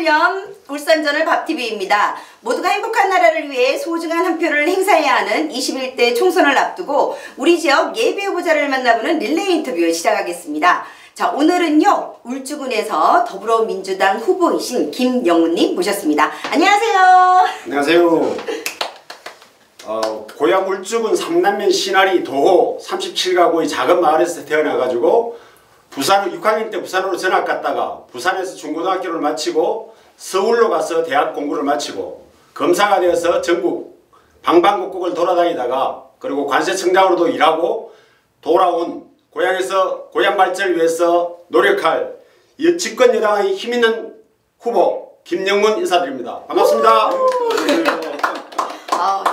2021년 울산저널 밥TV입니다. 모두가 행복한 나라를 위해 소중한 한 표를 행사해야 하는 21대 총선을 앞두고 우리 지역 예비 후보자를 만나보는 릴레이 인터뷰 시작하겠습니다. 자, 오늘은요 울주군에서 더불어민주당 후보이신 김영훈님 모셨습니다. 안녕하세요. 안녕하세요. 고향 울주군 삼남면 신아리 도호 37가구의 작은 마을에서 태어나가지고 부산 6학년 때 부산으로 전학 갔다가 부산에서 중고등학교를 마치고 서울로 가서 대학 공부를 마치고 검사가 되어서 전국 방방곡곡을 돌아다니다가 그리고 관세청장으로도 일하고 돌아온 고향에서 고향 발전을 위해서 노력할 집권 여당의 힘있는 후보 김영훈 인사드립니다. 반갑습니다.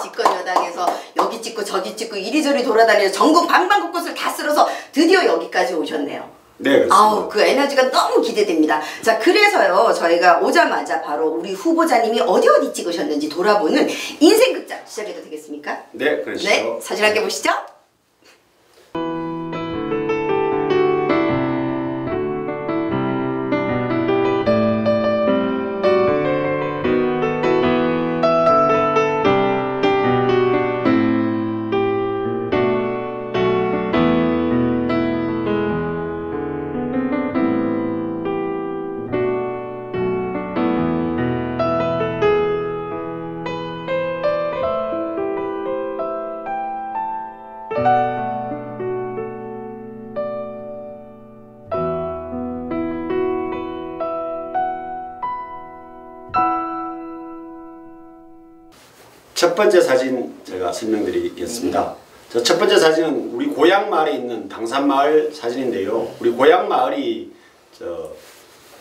집권 여당에서 여기 찍고 저기 찍고 이리저리 돌아다니면서 전국 방방곡곡을 다 쓸어서 드디어 여기까지 오셨네요. 네, 그렇습니다. 그 에너지가 너무 기대됩니다. 자, 그래서요 저희가 오자마자 바로 우리 후보자님이 어디 찍으셨는지 돌아보는 인생극장 시작해도 되겠습니까? 네, 그러시죠. 네, 사진 함께 보시죠. 첫 번째 사진 제가 설명드리겠습니다. 첫 번째 사진은 우리 고향 마을에 있는 당산마을 사진인데요. 우리 고향 마을이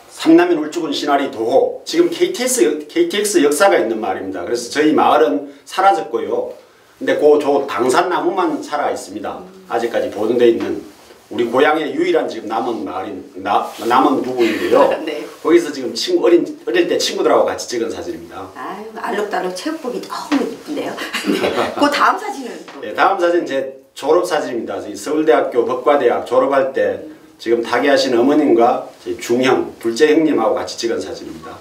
삼남면 울주군 신아리 도호, 지금 KTX 역사가 있는 마을입니다. 그래서 저희 마을은 사라졌고요. 근데 저 당산나무만 살아 있습니다. 아직까지 보존되어 있는 우리 고향의 유일한 지금 남은 남은 부분인데요. 네. 거기서 지금 어릴 때 친구들하고 같이 찍은 사진입니다. 아유, 알록달록 체육복이 너무 이쁜데요. 네. 그 다음 사진은? 네, 다음 사진 제 졸업 사진입니다. 서울대학교 법과대학 졸업할 때 지금 타계하신 어머님과 중형, 둘째 형님하고 같이 찍은 사진입니다.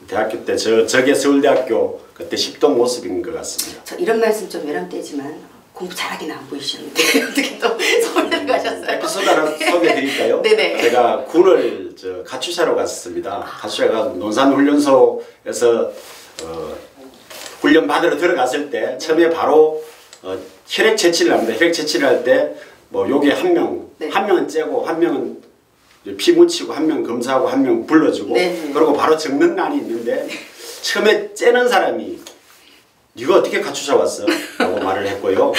대학교 때 저게 서울대학교 그때 10동 모습인 것 같습니다. 저 이런 말씀 좀 외람되지만 공부 잘하긴 안 보이셨는데 어떻게 또 서울대 가셨어요? 에피소드 하나 소개해드릴까요? 네네. 제가 군을 가추샤로 갔었습니다. 가추샤가 논산훈련소에서 훈련 받으러 들어갔을 때 처음에 바로 혈액 채취를 합니다. 혈액 채취를 할 때 뭐 요게 한 명은 째고 한 명은 피 묻히고 한 명 검사하고 한 명 불러주고 그리고 바로 적는 난이 있는데 처음에 째는 사람이 네가 어떻게 가추샤 왔어? 라고 말을 했고요.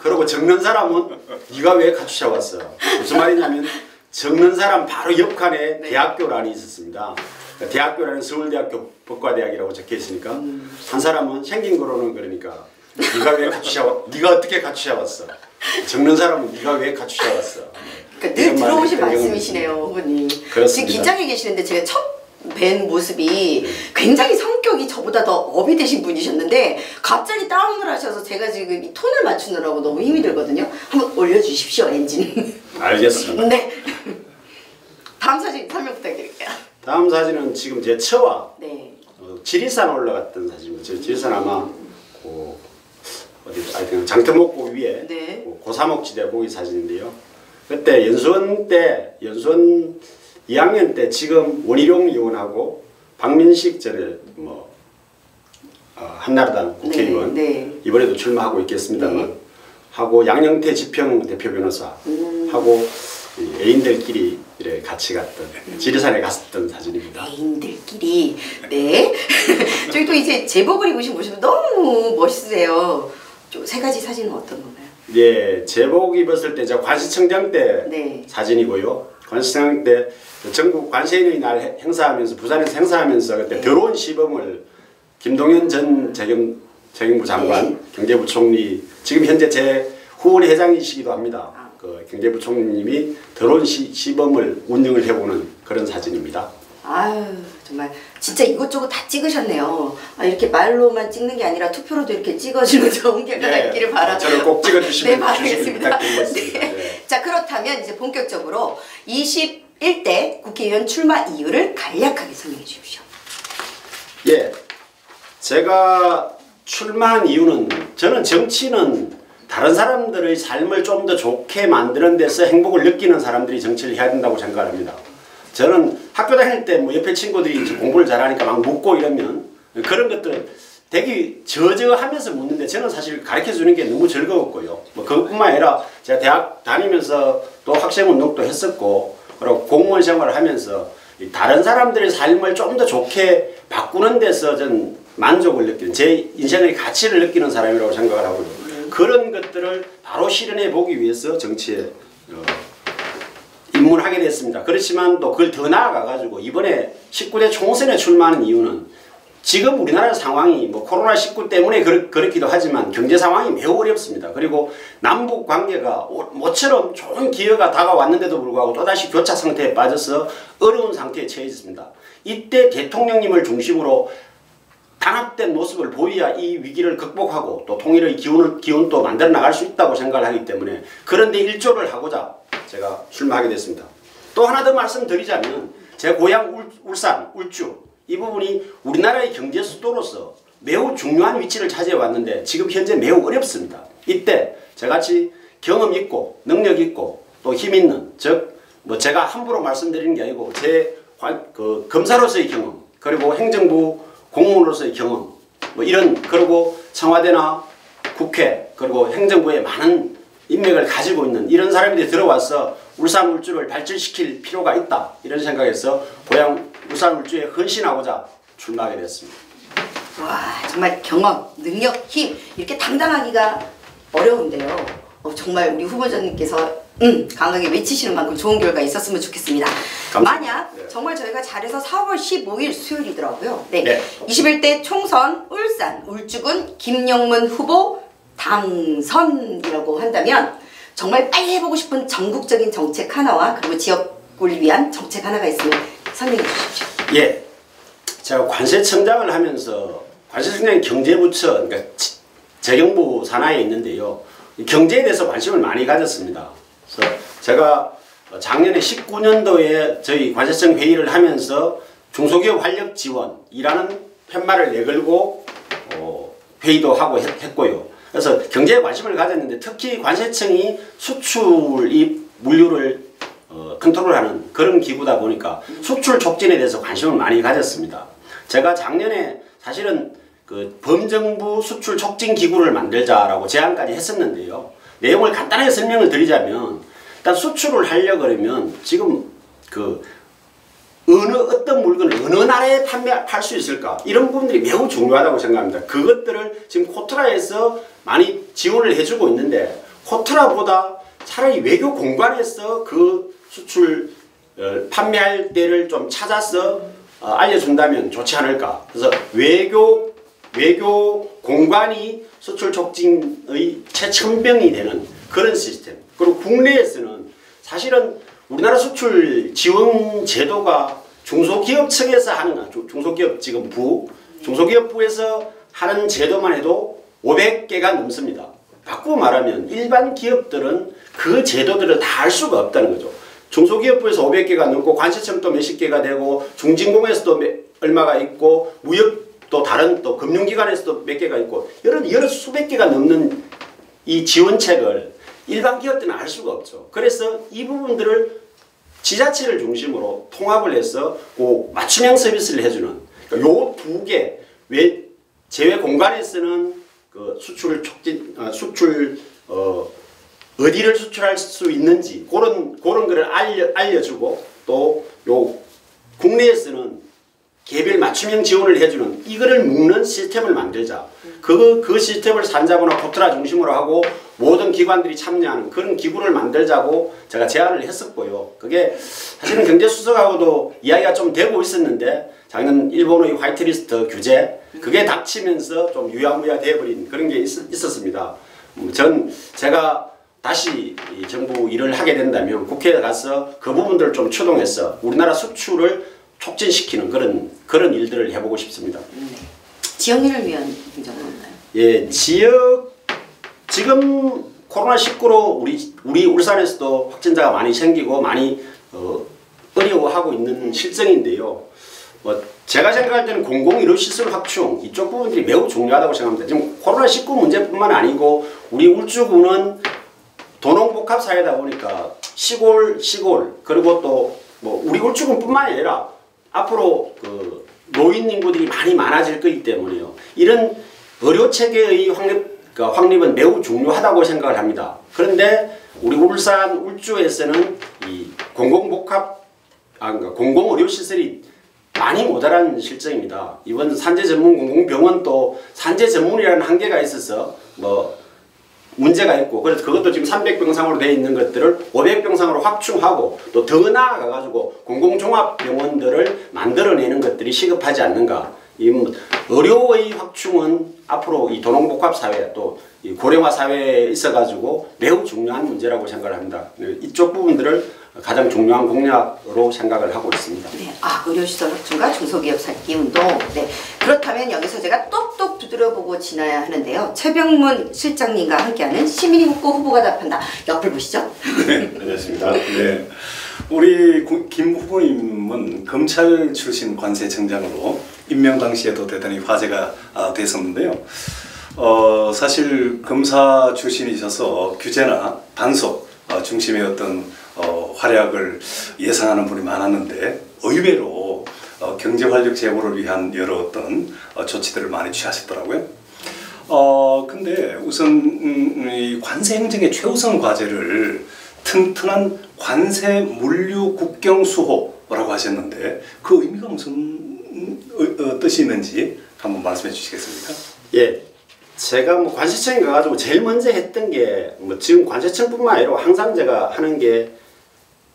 그리고 적는 사람은 네가 왜 가추샤 왔어? 무슨 말이냐면 적는 사람 바로 옆칸에 대학교란이 있었습니다. 그러니까 대학교란은 서울대학교 법과대학이라고 적혀 있으니까 한 사람은 생긴 거로는 그러니까 네가 어떻게 가추샤 왔어? 적는 사람은 네가 왜 가추샤 왔어? 그러니까 늘 들어오신 말씀이시네요, 후보님. 그렇습니다. 지금 긴장해 계시는데 제가 첫 뵌 모습이 굉장히 성격이 저보다 더 업이 되신 분이셨는데 갑자기 다운을 하셔서 제가 지금 이 톤을 맞추느라고 너무 힘이 들거든요. 한번 올려주십시오, 엔진. 알겠습니다. 네. 다음 사진 설명 부탁드릴게요. 다음 사진은 지금 제 처와 네. 지리산 올라갔던 사진입니다. 지리산 아마 장터목고 위에 고사목지대 거기 사진인데요. 그때 연수원 2학년 때 지금 원희룡 의원하고 박민식 전에 한나라당 국회의원 이번에도 출마하고 있겠습니다만 하고 양영태 지평 대표 변호사 하고 애인들끼리 이렇게 같이 갔던 지리산에 갔었던 사진입니다. 애인들끼리 네. 저희 또 이제 제복을 입으신 모습이 너무 멋있으세요. 좀 세 가지 사진은 어떤 건가요? 예, 제복 입었을 때 제가 관시청장 때 사진이고요. 관시청장 때 전국 관세인의 날 행사하면서 부산에서 행사하면서 그때 더러운 시범을 김동연 전 재경부 장관, 경제부총리 지금 현재 제 후원 회장이시기도 합니다. 그 경제부총리님이 더러운 시범을 운영을 해보는 그런 사진입니다. 아유 정말 진짜 이것저것 다 찍으셨네요. 이렇게 말로만 찍는 게 아니라 투표로도 이렇게 찍어주는 좋은 결과가 있기를 바라. 저를 꼭 찍어주시면 바라겠습니다. 부탁드리겠습니다. 자, 그렇다면 이제 본격적으로 21대 국회의원 출마 이유를 간략하게 설명해 주십시오. 예, 제가 출마한 이유는 저는 정치는 다른 사람들의 삶을 좀 더 좋게 만드는 데서 행복을 느끼는 사람들이 정치를 해야 된다고 생각합니다. 저는 학교 다닐 때 뭐 옆에 친구들이 공부를 잘하니까 막 묻고 이러면 그런 것들 되게 저저하면서 묻는데 저는 사실 가르쳐 주는 게 너무 즐거웠고요. 뭐 그것뿐만 아니라 제가 대학 다니면서 또 학생 운동도 했었고 그리고 공무원 생활을 하면서 다른 사람들의 삶을 좀 더 좋게 바꾸는 데서 전 만족을 느끼는 제 인생의 가치를 느끼는 사람이라고 생각을 하고요. 그런 것들을 바로 실현해 보기 위해서 정치에 입문하게 됐습니다. 그렇지만 또 그걸 더 나아가 가지고 이번에 19대 총선에 출마하는 이유는 지금 우리나라 상황이 뭐 코로나19 때문에 그렇기도 하지만 경제 상황이 매우 어렵습니다. 그리고 남북 관계가 모처럼 좋은 기회가 다가왔는데도 불구하고 또다시 교차 상태에 빠져서 어려운 상태에 처해졌습니다. 이때 대통령님을 중심으로 단합된 모습을 보여야 이 위기를 극복하고 또 통일의 기운도 만들어 나갈 수 있다고 생각을 하기 때문에 그런데 일조를 하고자 제가 출마하게 됐습니다. 또 하나 더 말씀드리자면 제 고향 울산, 울주 이 부분이 우리나라의 경제 수도로서 매우 중요한 위치를 차지해 왔는데 지금 현재 매우 어렵습니다. 이때 저같이 경험 있고 능력 있고 또 힘 있는 즉 뭐 제가 함부로 말씀드리는 게 아니고 제 검사로서의 경험 그리고 행정부 공무원으로서의 경험 뭐 이런 그리고 청와대나 국회 그리고 행정부에 많은 인맥을 가지고 있는 이런 사람들이 들어와서 울산 울주를 발전시킬 필요가 있다 이런 생각에서 고향 울산 울주에 헌신하고자 출마하게 됐습니다. 와 정말 경험, 능력, 힘 이렇게 당당하기가 어려운데요. 정말 우리 후보자님께서 강하게 외치시는 만큼 좋은 결과 있었으면 좋겠습니다. 감사합니다. 만약 네. 정말 저희가 잘해서 4월 15일 수요일이더라고요. 네. 네. 21대 총선 울산 울주군 김영문 후보 당선이라고 한다면 정말 빨리 해보고 싶은 전국적인 정책 하나와 그리고 지역을 위한 정책 하나가 있으면 설명해 주십시오. 예, 제가 관세청장을 하면서 관세청장이 경제부처 그러니까 재경부 산하에 있는데요. 경제에 대해서 관심을 많이 가졌습니다. 그래서 제가 작년에 19년도에 저희 관세청 회의를 하면서 중소기업 활력 지원이라는 팻말을 내걸고 회의도 하고 했고요. 그래서 경제에 관심을 가졌는데 특히 관세청이 수출입 물류를 컨트롤하는 그런 기구다 보니까 수출 촉진에 대해서 관심을 많이 가졌습니다. 제가 작년에 사실은 그 범정부 수출 촉진 기구를 만들자라고 제안까지 했었는데요. 내용을 간단하게 설명을 드리자면 일단 수출을 하려고 그러면 지금 그 어떤 물건을 어느 나라에 판매할 수 있을까 이런 부분들이 매우 중요하다고 생각합니다. 그것들을 지금 코트라에서 많이 지원을 해주고 있는데 코트라보다 차라리 외교 공간에서 그 수출 판매할 때를 좀 찾아서 알려준다면 좋지 않을까. 그래서 외교 공간이 수출 촉진의 최첨병이 되는 그런 시스템. 그리고 국내에서는 사실은 우리나라 수출 지원 제도가 중소기업 측에서 하는 중소기업 지금 중소기업부에서 하는 제도만 해도 500개가 넘습니다. 바꾸고 말하면 일반 기업들은 그 제도들을 다 할 수가 없다는 거죠. 중소기업부에서 500개가 넘고 관세청도 몇십 개가 되고 중진공에서도 얼마가 있고 무역도 다른 또 금융기관에서도 몇 개가 있고 여러 수백 개가 넘는 이 지원책을 일반 기업들은 알 수가 없죠. 그래서 이 부분들을 지자체를 중심으로 통합을 해서 그 맞춤형 서비스를 해주는 요 두 개 제외 공간에서는 그 수출 촉진 어디를 수출할 수 있는지 그런 거를 알려주고 또 요 국내에서는 개별 맞춤형 지원을 해주는 이거를 묶는 시스템을 만들자. 그 시스템을 산자부나 코트라 중심으로 하고 모든 기관들이 참여하는 그런 기구를 만들자고 제가 제안을 했었고요. 그게 사실은 경제수석하고도 이야기가 좀 되고 있었는데 작년 일본의 화이트리스트 규제 그게 닥치면서 좀 유야무야 돼버린 그런 게 있었습니다. 제가 다시 이 정부 일을 하게 된다면 국회에 가서 그 부분들을 좀 추동해서 우리나라 수출을 촉진시키는 그런 일들을 해보고 싶습니다. 지역민을 위한 행정은 없나요? 예, 지금 코로나19로 우리 울산에서도 확진자가 많이 생기고 많이 어려워하고 있는 실정인데요. 제가 생각할 때는 공공의료시설 확충 이쪽 부분들이 매우 중요하다고 생각합니다. 지금 코로나19 문제뿐만 아니고 우리 울주군은 도농복합 사회다 보니까 시골 그리고 또 뭐 우리 울주군뿐만 아니라 앞으로 그 노인 인구들이 많이 많아질 거기 때문에요. 이런 의료 체계의 확립은 매우 중요하다고 생각을 합니다. 그런데 우리 울산 울주에서는 이 그러니까 공공의료시설이 많이 모자란 실정입니다. 이번 산재 전문 공공병원도 산재 전문이라는 한계가 있어서 뭐 문제가 있고, 그래서 그것도 지금 300병상으로 되어 있는 것들을 500병상으로 확충하고 또 더 나아가가지고 공공종합병원들을 만들어내는 것들이 시급하지 않는가. 이 의료의 확충은 앞으로 이 도농복합사회 또 이 고령화 사회에 있어가지고 매우 중요한 문제라고 생각을 합니다. 이쪽 부분들을 가장 중요한 공약으로 생각을 하고 있습니다. 네, 의료시설 확충과 중소기업 살기 운동. 네, 그렇다면 여기서 제가 똑똑 두드려보고 지나야 하는데요. 최병문 실장님과 함께하는 시민이국고 후보가 답한다. 옆을 보시죠. 네, 안녕하십니까. 네, 우리 김 후보님은 검찰 출신 관세청장으로 임명 당시에도 대단히 화제가 됐었는데요. 사실 검사 출신이셔서 규제나 단속 중심의 어떤 활약을 예상하는 분이 많았는데 의외로 경제 활력 제고를 위한 여러 어떤 조치들을 많이 취하셨더라고요. 근데 우선 이 관세 행정의 최우선 과제를 튼튼한 관세 물류 국경 수호라고 하셨는데 그 의미가 무슨 뜻이 있는지 한번 말씀해 주시겠습니까? 예. 제가 뭐 관세청에 가가지고 제일 먼저 했던 게 뭐 지금 관세청뿐만 아니라 항상 제가 하는 게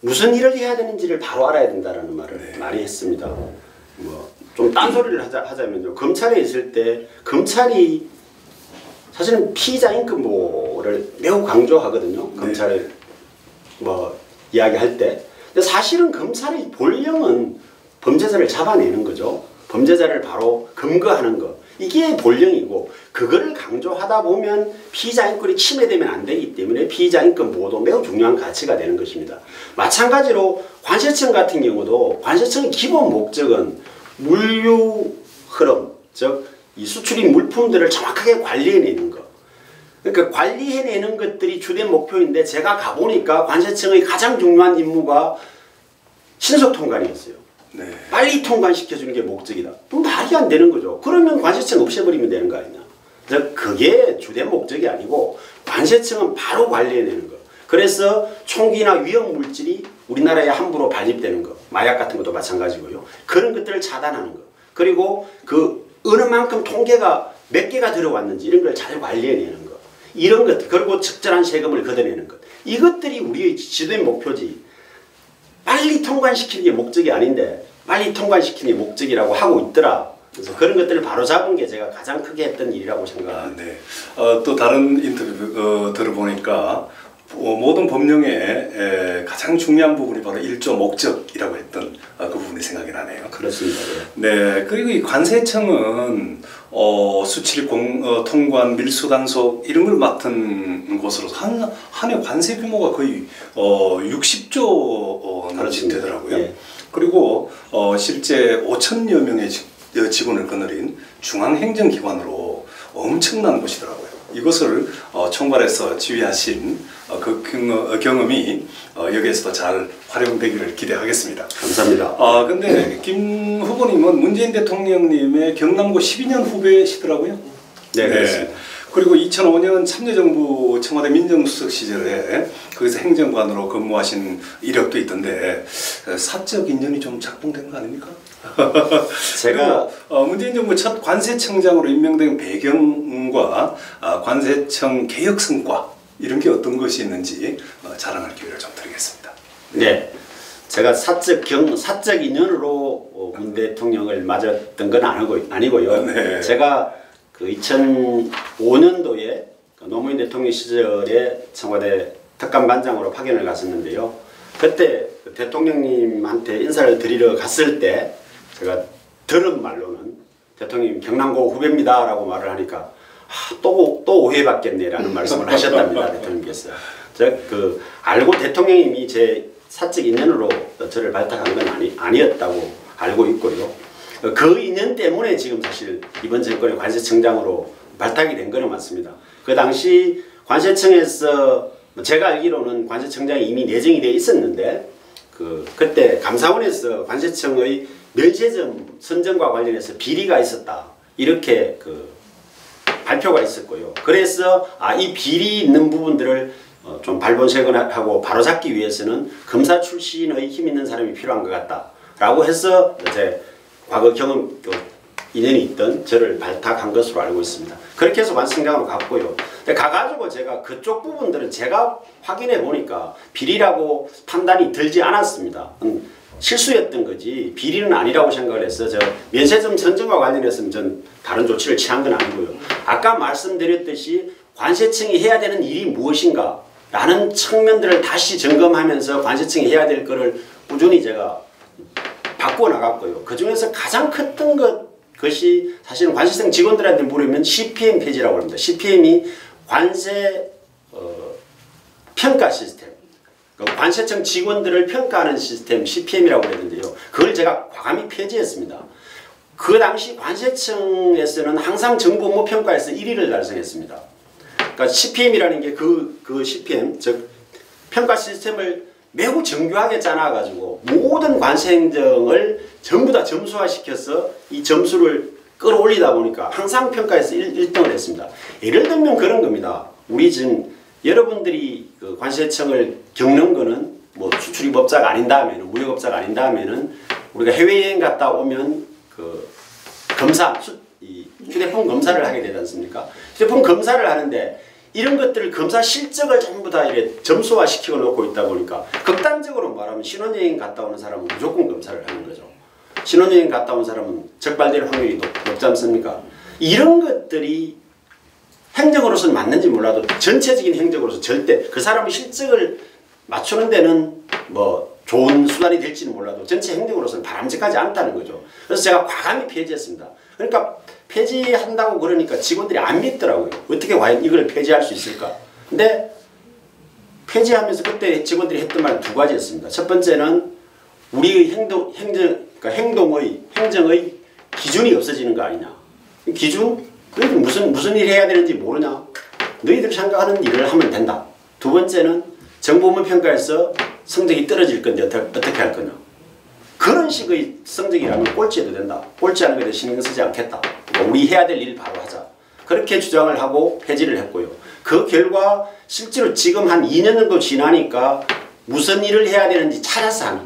무슨 일을 해야 되는지를 바로 알아야 된다라는 말을 많이 했습니다. 뭐 좀 딴소리를 하자면요. 검찰에 있을 때 검찰이 사실은 피의자 인권보호를 매우 강조하거든요. 검찰을 뭐 이야기할 때. 근데 사실은 검찰의 본령은 범죄자를 잡아내는 거죠. 범죄자를 바로 검거하는 거. 이게 본령이고 그거를 강조하다 보면 피의자 인권이 침해되면 안 되기 때문에 피의자 인권 보호도 매우 중요한 가치가 되는 것입니다. 마찬가지로 관세청 같은 경우도 관세청의 기본 목적은 물류 흐름, 즉 이 수출입 물품들을 정확하게 관리해내는 것. 그러니까 관리해내는 것들이 주된 목표인데 제가 가보니까 관세청의 가장 중요한 임무가 신속 통관이었어요. 네. 빨리 통관시켜주는 게 목적이다. 그럼 말이 안 되는 거죠. 그러면 관세청 없애버리면 되는 거 아니냐. 그게 주된 목적이 아니고 관세청은 바로 관리해내는 거. 그래서 총기나 위험물질이 우리나라에 함부로 반입되는 거. 마약 같은 것도 마찬가지고요. 그런 것들을 차단하는 거. 그리고 그 어느 만큼 통계가 몇 개가 들어왔는지 이런 걸 잘 관리해내는 거. 이런 것들. 그리고 적절한 세금을 걷어내는 것. 이것들이 우리의 주된 목표지. 빨리 통관시키는 게 목적이 아닌데 빨리 통관시키는 게 목적이라고 하고 있더라. 그래서 그런 것들을 바로 잡은 게 제가 가장 크게 했던 일이라고 생각합니다. 네. 또 다른 인터뷰 들어보니까 모든 법령의 가장 중요한 부분이 바로 1조 목적이라고 했던 그 부분이 생각이 나네요. 그렇습니다. 네. 그리고 이 관세청은 수출 통관, 밀수 단속 이런 걸 맡은 곳으로서 한 해 관세 규모가 거의 60조 남짓 되더라고요. 예. 그리고 실제 5천여 명의 직원을 거느린 중앙행정기관으로 엄청난 곳이더라고요. 이것을 총괄해서 지휘하신 그 경험이 여기에서도 잘 활용되기를 기대하겠습니다. 감사합니다. 근데 김 후보님은 문재인 대통령님의 경남고 12년 후배시더라고요. 네, 그렇습니다. 그리고 2005년 참여정부 청와대 민정수석 시절에 거기서 행정관으로 근무하신 이력도 있던데 사적 인연이 좀 작동된 거 아닙니까? 제가 문재인 정부 첫 관세청장으로 임명된 배경과 관세청 개혁 성과 이런 게 어떤 것이 있는지 자랑할 기회를 좀 드리겠습니다. 네, 제가 사적 인연으로 문 대통령을 맞았던 건 아니고요. 네. 제가 그 2005년도에 노무현 대통령 시절에 청와대 특감반장으로 파견을 갔었는데요. 그때 대통령님한테 인사를 드리러 갔을 때 제가 들은 말로는 대통령님 경남고 후배입니다 라고 말을 하니까 또 오해받겠네 라는 말씀을 하셨답니다. 대통령께서. 제가 알고 대통령님이 제 사적 인연으로 저를 발탁한 건 아니었다고 알고 있고요. 그 인연 때문에 지금 사실 이번 정권의 관세청장으로 발탁이 된 거는 맞습니다. 그 당시 관세청에서 제가 알기로는 관세청장이 이미 내정이 되어 있었는데 그때 감사원에서 관세청의 면세점 선정과 관련해서 비리가 있었다 이렇게 발표가 있었고요. 그래서 이 비리 있는 부분들을 좀 발본색원하고 바로잡기 위해서는 검사 출신의 힘 있는 사람이 필요한 것 같다라고 해서 이제 과거 경험 인연이 있던 저를 발탁한 것으로 알고 있습니다. 그렇게 해서 관세청장으로 갔고요. 근데 가가지고 제가 그쪽 부분들은 제가 확인해 보니까 비리라고 판단이 들지 않았습니다. 실수였던 거지 비리는 아니라고 생각을 해서 저 면세점 선정과 관련해서는 전 다른 조치를 취한 건 아니고요. 아까 말씀드렸듯이 관세청이 해야 되는 일이 무엇인가 라는 측면들을 다시 점검하면서 관세청이 해야 될 거를 꾸준히 제가 바꾸어 나갔고요. 그 중에서 가장 컸던 것이 사실은 관세청 직원들한테 물으면 CPM 폐지라고 합니다. CPM이 관세 평가 시스템, 관세청 직원들을 평가하는 시스템 CPM이라고 그랬는데요. 그걸 제가 과감히 폐지했습니다. 그 당시 관세청에서는 항상 정부 업무 평가에서 1위를 달성했습니다. 그러니까 CPM이라는 게 그 CPM, 즉 평가 시스템을 매우 정교하게 짜놔가지고 모든 관세 행정을 전부 다 점수화시켜서 이 점수를 끌어올리다 보니까 항상 평가에서 1등을 했습니다. 예를 들면 그런 겁니다. 우리 지금 여러분들이 그 관세청을 겪는 거는 뭐 수출입업자가 아닌 다음에는 무역업자가 아닌 다음에는 우리가 해외여행 갔다 오면 그 검사, 이 휴대폰 검사를 하게 되지 않습니까? 휴대폰 검사를 하는데 이런 것들을 검사 실적을 전부 다 이렇게 점수화 시키고 놓고 있다 보니까 극단적으로 말하면 신혼여행 갔다 오는 사람은 무조건 검사를 하는 거죠. 신혼여행 갔다 온 사람은 적발될 확률이 높지 않습니까? 이런 것들이 행정으로서는 맞는지 몰라도 전체적인 행정으로서 절대 그 사람의 실적을 맞추는 데는 뭐 좋은 수단이 될지는 몰라도 전체 행정으로서는 바람직하지 않다는 거죠. 그래서 제가 과감히 폐지했습니다. 그러니까 폐지한다고 그러니까 직원들이 안 믿더라고요. 어떻게 과연 이걸 폐지할 수 있을까? 근데 폐지하면서 그때 직원들이 했던 말은 두 가지였습니다. 첫 번째는 우리의 행정의 기준이 없어지는 거 아니냐. 기준? 너희들 무슨 일 해야 되는지 모르냐? 너희들 생각하는 일을 하면 된다. 두 번째는 정보업무 평가에서 성적이 떨어질 건데 어떻게 할 거냐. 그런 식의 성적이라면 꼴찌해도 된다. 꼴찌하는 것에 신경 쓰지 않겠다. 그러니까 우리 해야 될 일 바로 하자. 그렇게 주장을 하고 폐지를 했고요. 그 결과 실제로 지금 한 2년 정도 지나니까 무슨 일을 해야 되는지 찾아서 하는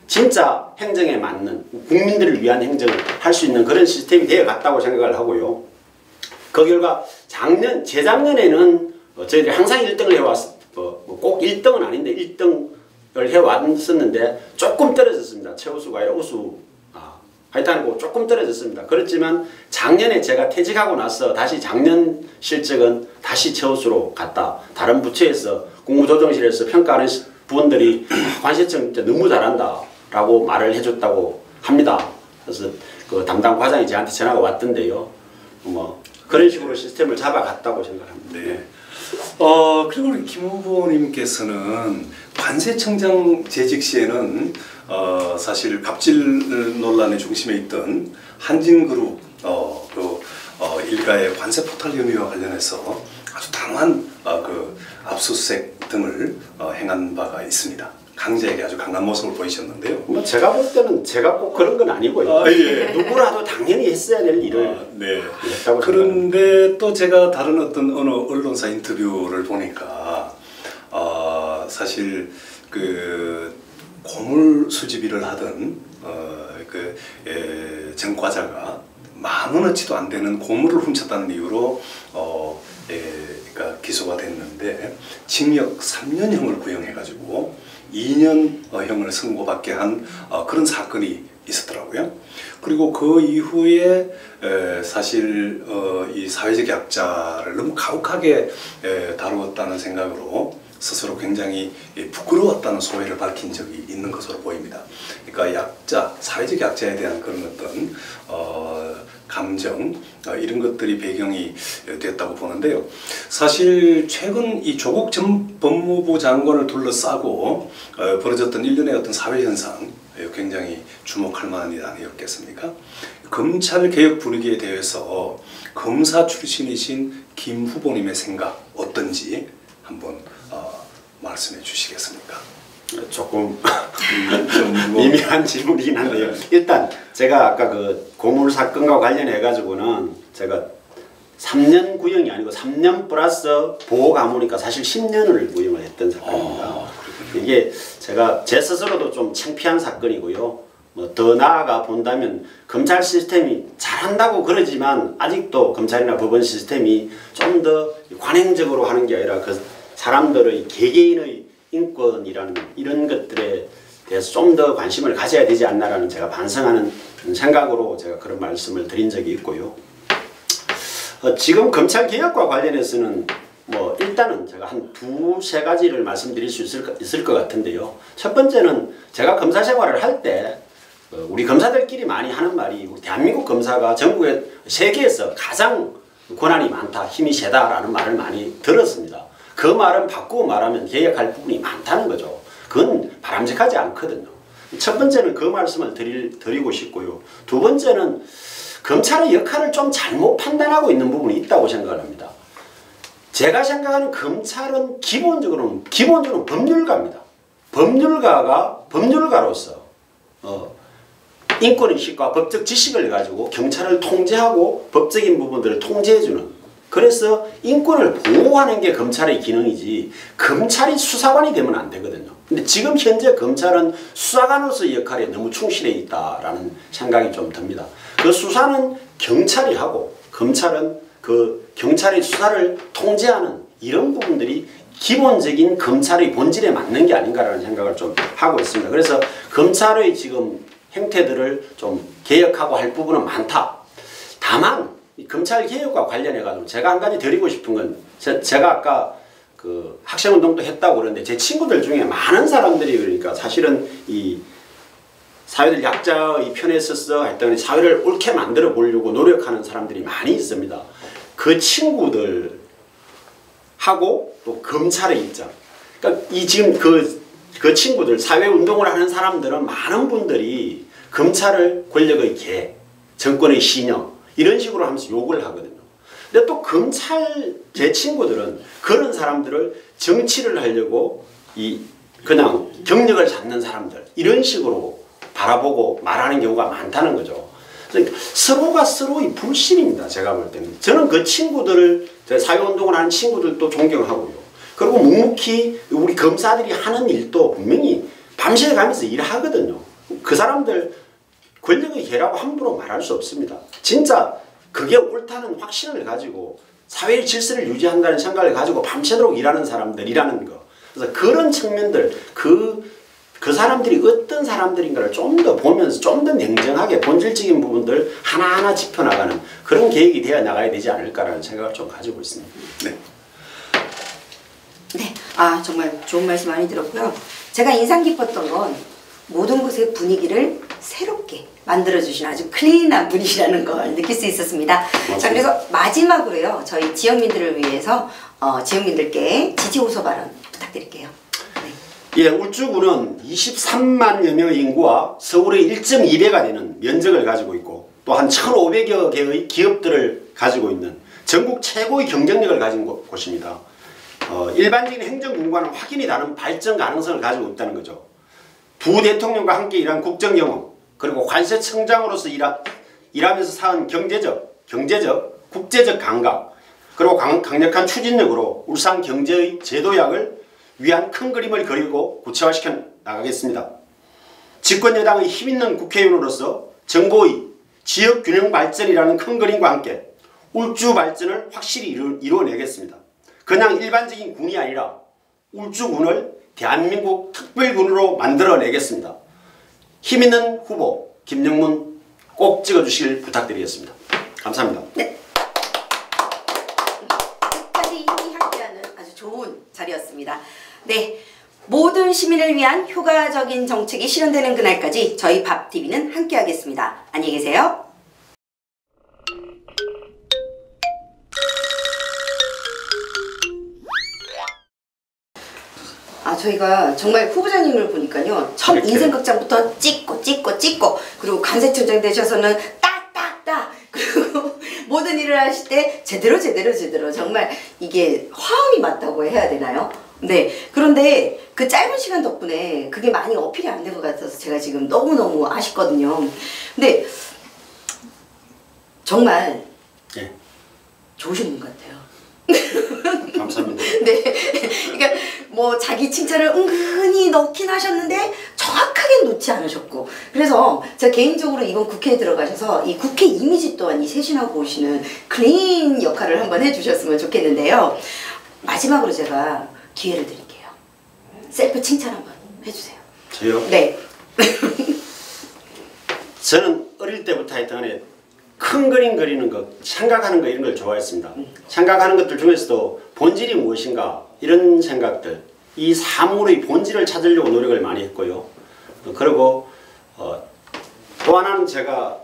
진짜 행정에 맞는 국민들을 위한 행정을 할 수 있는 그런 시스템이 되어 갔다고 생각을 하고요. 그 결과 재작년에는 저희들이 항상 1등을 꼭 1등은 아닌데 1등을 해왔었는데 조금 떨어졌습니다. 최우수가 아니라 우수. 하여튼 조금 떨어졌습니다. 그렇지만 작년에 제가 퇴직하고 나서 다시 작년 실적은 다시 최우수로 갔다. 다른 부처에서 국무조정실에서 평가하는 부분들이 관세청 진짜 너무 잘한다 라고 말을 해줬다고 합니다. 그래서 그 담당 과장이 저한테 전화가 왔던데요. 뭐 그런 식으로 시스템을 잡아갔다고 생각합니다. 네. 그리고 우리 김 후보님께서는 관세청장 재직 시에는 사실 갑질 논란의 중심에 있던 한진그룹 일가의 관세 포탈 혐의와 관련해서 아주 단호한 압수수색 등을 행한 바가 있습니다. 강제에게 아주 강한 모습을 보이셨는데요. 뭐 제가 볼 때는 제가 꼭 그런 건 아니고요. 예. 누구라도 당연히 했어야 될 일을 네. 했다고 그런데 생각합니다. 또 제가 다른 어느 언론사 인터뷰를 보니까 사실 그 고물 수집일을 하던 정 과자가 10,000원어치도 안 되는 고물을 훔쳤다는 이유로 그러니까 기소가 됐는데 징역 3년형을 구형해가지고 2년형을 선고받게 한 그런 사건이 있었더라고요. 그리고 그 이후에 사실 이 사회적 약자를 너무 가혹하게 다루었다는 생각으로 스스로 굉장히 부끄러웠다는 소회를 밝힌 적이 있는 것으로 보입니다. 그러니까 약자, 사회적 약자에 대한 그런 어떤 감정 이런 것들이 배경이 됐다고 보는데요. 사실 최근 이 조국 전 법무부 장관을 둘러싸고 벌어졌던 일련의 어떤 사회 현상 굉장히 주목할 만한 일 아니었겠습니까? 검찰 개혁 분위기에 대해서 검사 출신이신 김 후보님의 생각 어떤지 한번 말씀해 주시겠습니까? 조금 미미한 질문이긴 한데요. 일단 제가 아까 그 고물 사건과 관련해 가지고는 제가 3년 구형이 아니고 3년 플러스 보호 가무니까 사실 10년을 구형을 했던 사건입니다. 이게 제가 제 스스로도 좀 창피한 사건이고요. 뭐 더 나아가 본다면 검찰 시스템이 잘한다고 그러지만 아직도 검찰이나 법원 시스템이 좀 더 관행적으로 하는 게 아니라 그 사람들의 개개인의 인권이라는 이런 것들에 대해서 좀 더 관심을 가져야 되지 않나라는 제가 반성하는 생각으로 제가 그런 말씀을 드린 적이 있고요. 지금 검찰 개혁과 관련해서는 뭐 일단은 제가 한 두세 가지를 말씀드릴 수 있을 것 같은데요. 첫 번째는 제가 검사 생활을 할 때 우리 검사들끼리 많이 하는 말이 우리 대한민국 검사가 전국에 세계에서 가장 권한이 많다, 힘이 세다라는 말을 많이 들었습니다. 그 말은 바꾸고 말하면 개혁할 부분이 많다는 거죠. 그건 바람직하지 않거든요. 첫 번째는 그 말씀을 드리고 싶고요. 두 번째는 검찰의 역할을 좀 잘못 판단하고 있는 부분이 있다고 생각합니다. 제가 생각하는 검찰은 기본적으로는 법률가입니다. 법률가로서 인권의식과 법적 지식을 가지고 경찰을 통제하고 법적인 부분들을 통제해주는, 그래서 인권을 보호하는 게 검찰의 기능이지 검찰이 수사관이 되면 안 되거든요. 근데 지금 현재 검찰은 수사관으로서의 역할에 너무 충실해 있다라는 생각이 좀 듭니다. 그 수사는 경찰이 하고 검찰은 그 경찰의 수사를 통제하는 이런 부분들이 기본적인 검찰의 본질에 맞는 게 아닌가라는 생각을 좀 하고 있습니다. 그래서 검찰의 지금 행태들을 좀 개혁하고 할 부분은 많다. 다만 검찰 개혁과 관련해 가지고 제가 한 가지 드리고 싶은 건 제가 아까 그 학생운동도 했다고 그러는데 제 친구들 중에 많은 사람들이 그러니까 사실은 이 사회적 약자의 편에 서서 했더니 사회를 옳게 만들어 보려고 노력하는 사람들이 많이 있습니다. 그 친구들하고 또 검찰의 입장. 그러니까 이 지금 그 친구들 사회운동을 하는 사람들은 많은 분들이 검찰을 권력의 개, 정권의 신여 이런 식으로 하면서 욕을 하거든요. 근데 또 검찰 제 친구들은 그런 사람들을 정치를 하려고 그냥 경력을 잡는 사람들 이런 식으로 바라보고 말하는 경우가 많다는 거죠. 그러니까 서로가 서로의 불신입니다. 제가 볼 때는. 저는 그 친구들을 사회운동을 하는 친구들도 존경하고요. 그리고 묵묵히 우리 검사들이 하는 일도 분명히 밤새 가면서 일하거든요. 그 사람들 권력의 개라고 함부로 말할 수 없습니다. 진짜 그게 옳다는 확신을 가지고 사회의 질서를 유지한다는 생각을 가지고 밤새도록 일하는 사람들이라는 거. 그래서 그런 측면들, 그 사람들이 어떤 사람들인가를 좀 더 보면서 좀 더 냉정하게 본질적인 부분들 하나하나 짚어나가는 그런 계획이 되어 나가야 되지 않을까라는 생각을 좀 가지고 있습니다. 네. 네, 정말 좋은 말씀 많이 들었고요. 제가 인상 깊었던 건 모든 것의 분위기를 새롭게 만들어주신 아주 클린한 분이시라는 걸 느낄 수 있었습니다. 맞습니다. 자, 그래서 마지막으로요. 저희 지역민들을 위해서 지역민들께 지지호소 발언 부탁드릴게요. 예, 울주군은 23만여 명의 인구와 서울의 1.2배가 되는 면적을 가지고 있고 또 한 1,500여 개의 기업들을 가지고 있는 전국 최고의 경쟁력을 가진 곳입니다. 일반적인 행정군과는 확연히 다른 발전 가능성을 가지고 있다는 거죠. 두 대통령과 함께 일한 국정 경험, 그리고 관세청장으로서 일하면서 쌓은 경제적, 국제적 감각, 그리고 강력한 추진력으로 울산 경제의 제도약을 위한 큰 그림을 그리고 구체화시켜 나가겠습니다. 집권여당의 힘있는 국회의원으로서 정부의 지역균형 발전이라는 큰 그림과 함께 울주 발전을 확실히 이루어내겠습니다. 그냥 일반적인 군이 아니라 울주군을 대한민국 특별군으로 만들어내겠습니다. 힘있는 후보 김영문 꼭 찍어주시길 부탁드리겠습니다. 감사합니다. 네. 끝까지 힘이 함께하는 아주 좋은 자리였습니다. 네, 모든 시민을 위한 효과적인 정책이 실현되는 그날까지 저희 밥TV는 함께하겠습니다. 안녕히 계세요. 저희가 정말 후보자님을 보니까요. 첫 이렇게. 인생극장부터 찍고 그리고 간세청장 되셔서는 딱딱딱 그리고 모든 일을 하실 때 제대로 정말 이게 화음이 맞다고 해야 되나요? 네. 그런데 그 짧은 시간 덕분에 그게 많이 어필이 안 된 것 같아서 제가 지금 너무너무 아쉽거든요. 근데 정말 예. 좋으신 분 같아요. 감사합니다. 네. 그러니까 뭐 자기 칭찬을 은근히 넣긴 하셨는데 정확하게 놓지 않으셨고 그래서 제가 개인적으로 이번 국회에 들어가셔서 이 국회 이미지 또한 이 세신하고 오시는 클린 역할을 한번 해주셨으면 좋겠는데요. 마지막으로 제가 기회를 드릴게요. 셀프 칭찬 한번 해주세요. 저요? 네. 저는 어릴 때부터 하여튼 큰 그림 그리는 것, 생각하는 거 이런 걸 좋아했습니다. 생각하는 것들 중에서도 본질이 무엇인가 이런 생각들, 이 사물의 본질을 찾으려고 노력을 많이 했고요. 그리고 또 하나는 제가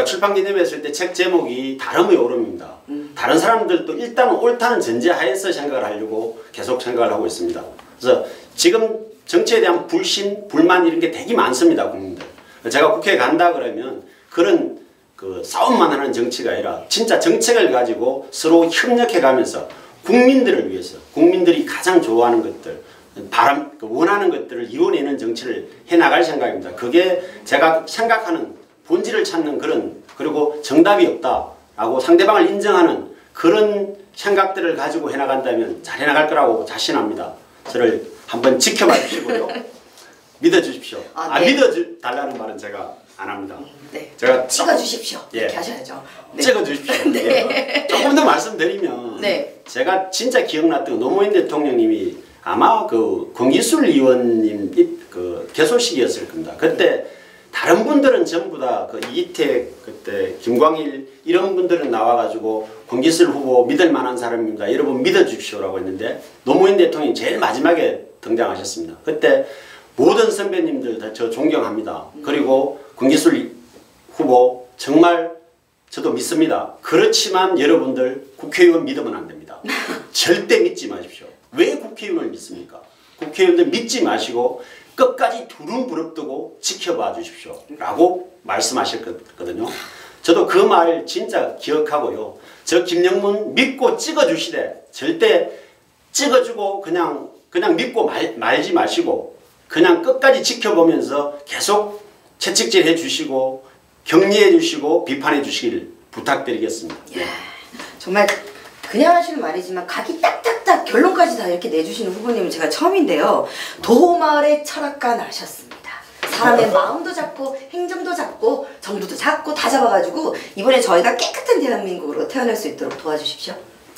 출판 기념회 했을 때 책 제목이 다름의 오름입니다. 다른 사람들도 일단 옳다는 전제하에서 생각을 하려고 계속 생각을 하고 있습니다. 그래서 지금 정치에 대한 불신, 불만 이런 게 되게 많습니다, 국민들. 제가 국회에 간다 그러면 그런 그 싸움만 하는 정치가 아니라 진짜 정책을 가지고 서로 협력해 가면서 국민들을 위해서 국민들이 가장 좋아하는 것들 원하는 것들을 이뤄내는 정치를 해나갈 생각입니다. 그게 제가 생각하는 본질을 찾는 그런 그리고 정답이 없다라고 상대방을 인정하는 그런 생각들을 가지고 해나간다면 잘 해나갈 거라고 자신합니다. 저를 한번 지켜봐 주시고요. 믿어주십시오. 네. 믿어달라는 말은 제가 안 합니다. 네. 제가 찍어주십시오. 예. 이렇게 하셔야죠. 네. 찍어주십시오. 네. 예. 조금 더 말씀드리면 네. 제가 진짜 기억났던 노무현 대통령님이 아마 그 권기술 의원님 그 개소식이었을 겁니다. 그때 다른 분들은 전부 다 그 이기택 그때 김광일 이런 분들은 나와가지고 권기술 후보 믿을 만한 사람입니다. 여러분 믿어주십시오라고 했는데 노무현 대통령이 제일 마지막에 등장하셨습니다. 그때 모든 선배님들 다 저 존경합니다. 그리고 권기술 후보 정말 저도 믿습니다. 그렇지만 여러분들 국회의원 믿으면 안 됩니다. 절대 믿지 마십시오. 왜 국회의원을 믿습니까? 국회의원들 믿지 마시고 끝까지 두루 부릅뜨고 지켜봐 주십시오. 라고 말씀하셨거든요. 저도 그 말 진짜 기억하고요. 저 김영문 믿고 찍어주시되 절대 찍어주고 그냥 믿고 말지 마시고 그냥 끝까지 지켜보면서 계속 채찍질 해주시고 격려해 주시고 비판해 주시길 부탁드리겠습니다. 야, 정말 그냥 하시는 말이지만 각이 딱딱딱 결론까지 다 이렇게 내주시는 후보님은 제가 처음인데요. 도마을의 철학가 나셨습니다. 사람의 마음도 잡고 행정도 잡고 정부도 잡고 다 잡아가지고 이번에 저희가 깨끗한 대한민국으로 태어날 수 있도록 도와주십시오.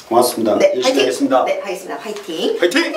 고맙습니다. 네, 열심히 하겠습니다. 네, 하겠습니다. 화이팅! 화이팅!